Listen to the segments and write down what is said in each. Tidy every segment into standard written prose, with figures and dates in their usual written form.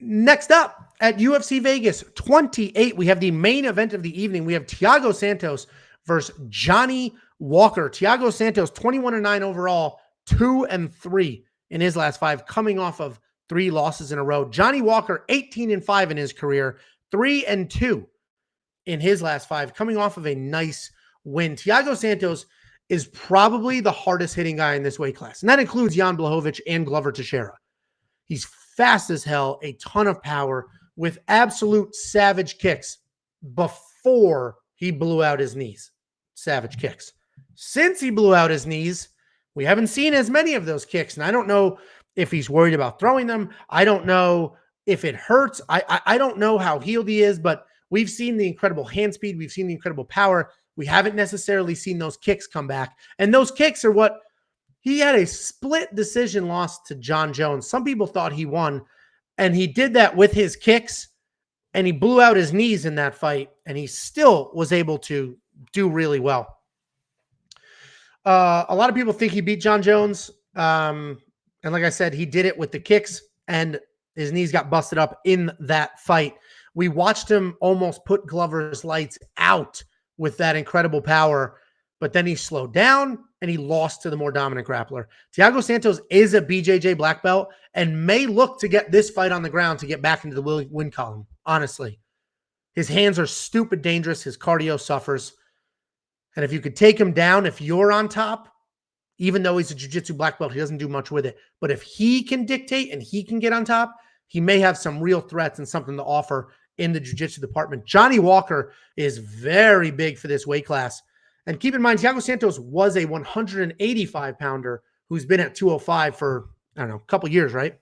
Next up at UFC Vegas 28, we have the main event of the evening. We have Thiago Santos versus Johnny Walker. Thiago Santos, 21-9 overall, 2-3 in his last 5, coming off of 3 losses in a row. Johnny Walker, 18-5 in his career, 3-2 in his last 5, coming off of a nice win. Thiago Santos is probably the hardest hitting guy in this weight class, and that includes Jan Blachowicz and Glover Teixeira. He's fast as hell, a ton of power, with absolute savage kicks before he blew out his knees. Savage kicks. Since he blew out his knees, we haven't seen as many of those kicks, and I don't know if he's worried about throwing them. I don't know if it hurts. I don't know how healed he is, but we've seen the incredible hand speed. We've seen the incredible power. We haven't necessarily seen those kicks come back, and those kicks are what he had a split decision loss to John Jones. Some people thought he won, and he did that with his kicks, and he blew out his knees in that fight, and he still was able to do really well. A lot of people think he beat John Jones, and like I said, he did it with the kicks, and his knees got busted up in that fight. We watched him almost put Glover's lights out with that incredible power, but then he slowed down and he lost to the more dominant grappler. Thiago Santos is a BJJ black belt and may look to get this fight on the ground to get back into the win column, honestly. His hands are stupid dangerous. His cardio suffers. And if you could take him down, if you're on top, even though he's a jiu-jitsu black belt, he doesn't do much with it. But if he can dictate and he can get on top, he may have some real threats and something to offer in the jiu-jitsu department. Johnny Walker is very big for this weight class. And keep in mind, Thiago Santos was a 185-pounder who's been at 205 for, I don't know, a couple years, right?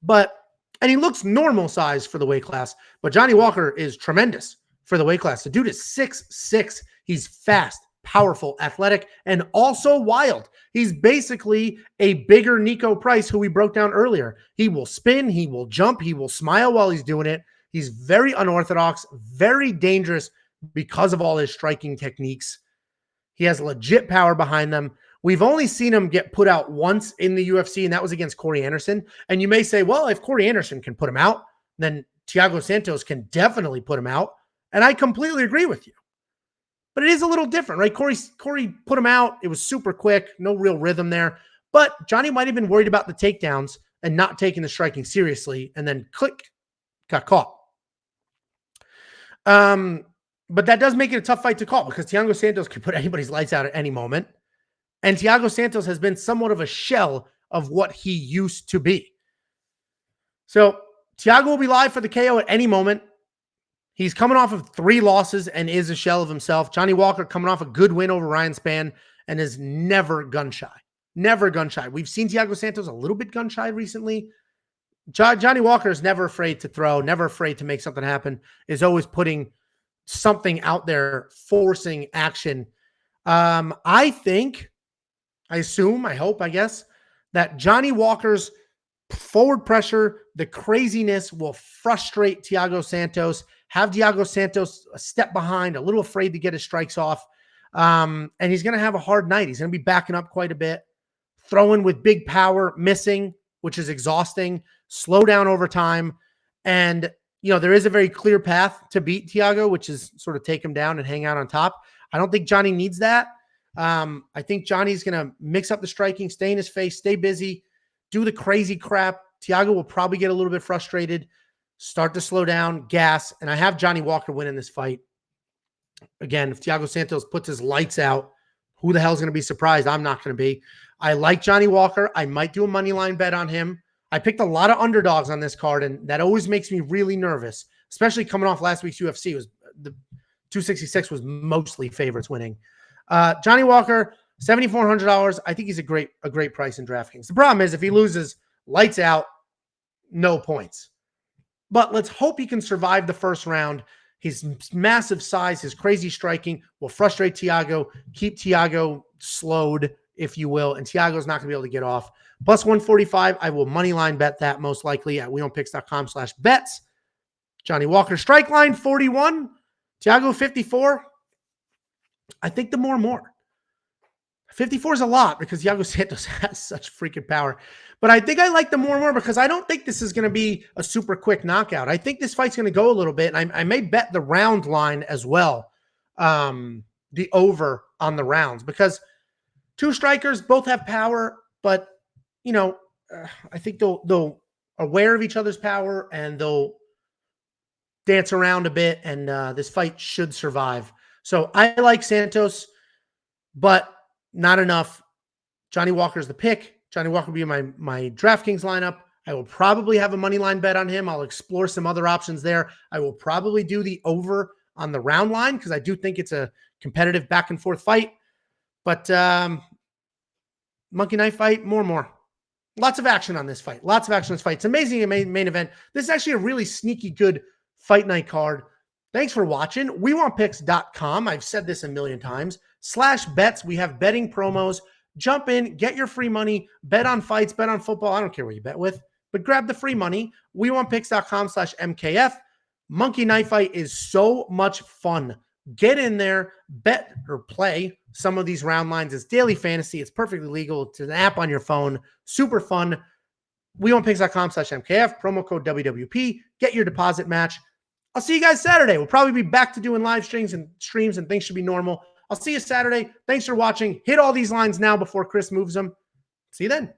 And he looks normal size for the weight class, but Johnny Walker is tremendous for the weight class. The dude is 6'6". He's fast, powerful, athletic, and also wild. He's basically a bigger Nico Price, who we broke down earlier. He will spin, he will jump, he will smile while he's doing it. He's very unorthodox, very dangerous because of all his striking techniques. He has legit power behind them. We've only seen him get put out once in the UFC, and that was against Corey Anderson. And you may say, well, if Corey Anderson can put him out, then Thiago Santos can definitely put him out. And I completely agree with you. But it is a little different, right? Corey put him out. It was super quick, no real rhythm there. But Johnny might have been worried about the takedowns and not taking the striking seriously, and then click, got caught. But that does make it a tough fight to call because Thiago Santos could put anybody's lights out at any moment. And Thiago Santos has been somewhat of a shell of what he used to be. So Thiago will be live for the KO at any moment. He's coming off of 3 losses and is a shell of himself. Johnny Walker coming off a good win over Ryan Spann and is never gun shy. Never gun shy. We've seen Thiago Santos a little bit gun shy recently. Johnny Walker is never afraid to throw, never afraid to make something happen, is always putting something out there, forcing action. I hope, that Johnny Walker's forward pressure, the craziness will frustrate Thiago Santos, have Thiago Santos a step behind, a little afraid to get his strikes off. And he's going to have a hard night. He's going to be backing up quite a bit, throwing with big power, missing, which is exhausting, slow down over time. And there is a very clear path to beat Thiago, which is sort of take him down and hang out on top. I don't think Johnny needs that. I think Johnny's going to mix up the striking, stay in his face, stay busy, do the crazy crap. Thiago will probably get a little bit frustrated, start to slow down, gas, and I have Johnny Walker winning this fight. Again, if Thiago Santos puts his lights out, who the hell is going to be surprised? I'm not going to be. I like Johnny Walker. I might do a money line bet on him. I picked a lot of underdogs on this card, and that always makes me really nervous, especially coming off last week's UFC. It was the 266 was mostly favorites winning. Johnny Walker, $7,400. I think he's a great price in DraftKings. The problem is if he loses, lights out, no points. But let's hope he can survive the first round. His massive size, his crazy striking will frustrate Thiago, keep Thiago slowed, if you will, and Thiago's not going to be able to get off. Plus 145, I will money line bet that most likely at wewantpicks.com/bets. Johnny Walker strike line 41, Thiago 54. I think the more. 54 is a lot because Thiago Santos has such freaking power. But I think I like them more and more because I don't think this is going to be a super quick knockout. I think this fight's going to go a little bit. And I may bet the round line as well, the over on the rounds, because two strikers both have power, but, you know, I think they'll aware of each other's power and they'll dance around a bit, and this fight should survive. So I like Santos, but not enough. Johnny Walker's the pick. Johnny Walker will be my DraftKings lineup. I will probably have a money line bet on him. I'll explore some other options there. I will probably do the over on the round line because I do think it's a competitive back and forth fight. But monkey knife fight, more and more. Lots of action on this fight. Lots of action on this fight. It's amazing main event. This is actually a really sneaky good fight night card. Thanks for watching. wewantpicks.com. I've said this a million times. /bets. We have betting promos. Jump in, get your free money, bet on fights, bet on football. I don't care what you bet with, but grab the free money. wewantpicks.com/MKF. Monkey Knife Fight is so much fun. Get in there, bet or play some of these round lines. It's daily fantasy. It's perfectly legal. It's an app on your phone. Super fun. wewantpicks.com/MKF. Promo code WWP. Get your deposit match. I'll see you guys Saturday. We'll probably be back to doing live streams and things should be normal. I'll see you Saturday. Thanks for watching. Hit all these lines now before Chris moves them. See you then.